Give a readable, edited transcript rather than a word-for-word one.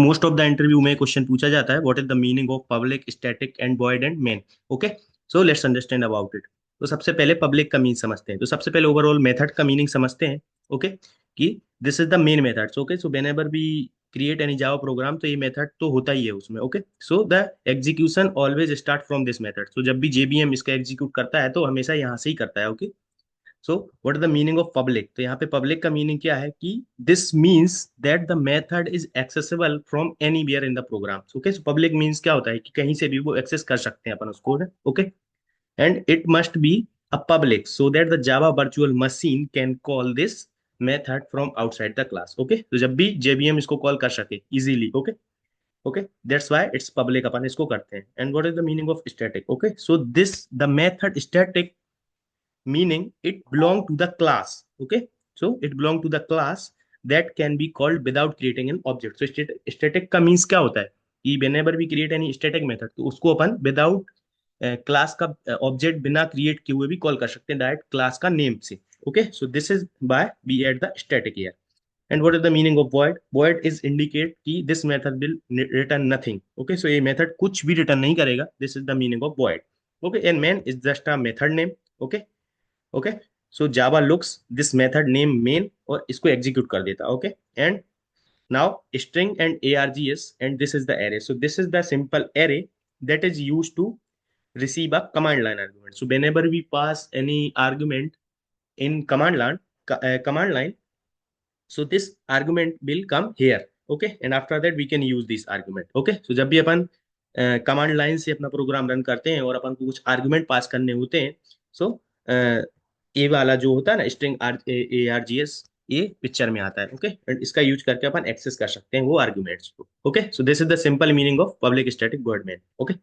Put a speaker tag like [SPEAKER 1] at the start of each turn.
[SPEAKER 1] Most of the interview में question पूछा जाता है, what is the meaning of public, static and void and main. Okay, so let's understand about it. तो सबसे पहले public का मीन समझते हैं। तो सबसे पहले ओवरऑल मेथड का मीनिंग समझते हैं। ओके, कि this is the main methods. Okay, so whenever we create any Java program, तो ये मेथड तो होता ही है उसमें। Okay, so the execution always start from this method. तो जब भी जेबीएम इसका एग्जीक्यूट करता है तो हमेशा यहाँ से ही करता है। Okay, so what is the meaning of public? तो यहाँ पे पब्लिक का मीनिंग क्या है कि this means that the method is accessible from anywhere in the program. Okay, so public means क्या होता है कि कहीं से भी वो एक्सेस कर सकते हैं अपन उसको। Okay, and it must be a public so that the Java virtual machine can call this method from outside the class. Okay, तो जब भी जेबीएम इसको कॉल कर सके easily. Okay, okay, that's why it's public, अपन इसको करते हैं। And what is the meaning of static? Okay, so this the method static meaning it belong to the class. Okay, so it belong to the class that can be called without creating an object. So static का means क्या होता है कि whenever we create any static method तो उसको अपन without class का object बिना क्रिएट किए हुए भी कॉल कर सकते हैं डायरेक्ट क्लास का नेम से। Okay, so this is by we at the static here. And what is the meaning of void? Void is indicate कि this method will return nothing. Okay, so ये method कुछ भी return नहीं करेगा. This is the meaning of void. Okay, and main is just a method name. Okay, okay, so Java looks this method name main और इसको execute कर देता। Okay, and now string and args and this is the array. So this is the simple array that is used to receive a command line argument. So whenever we pass any argument in command line, so this argument will come here. Okay, and after that we can use this argument. Okay, so जब भी अपन command line से अपना program run करते हैं और अपन को कुछ argument पास करने होते हैं, सो ये वाला जो होता है ना स्ट्रिंग args, ये पिक्चर में आता है। ओके, एंड इसका यूज करके अपन एक्सेस कर सकते हैं वो आर्गुमेंट्स को। Okay, so this is the simple meaning of public static void main. Okay,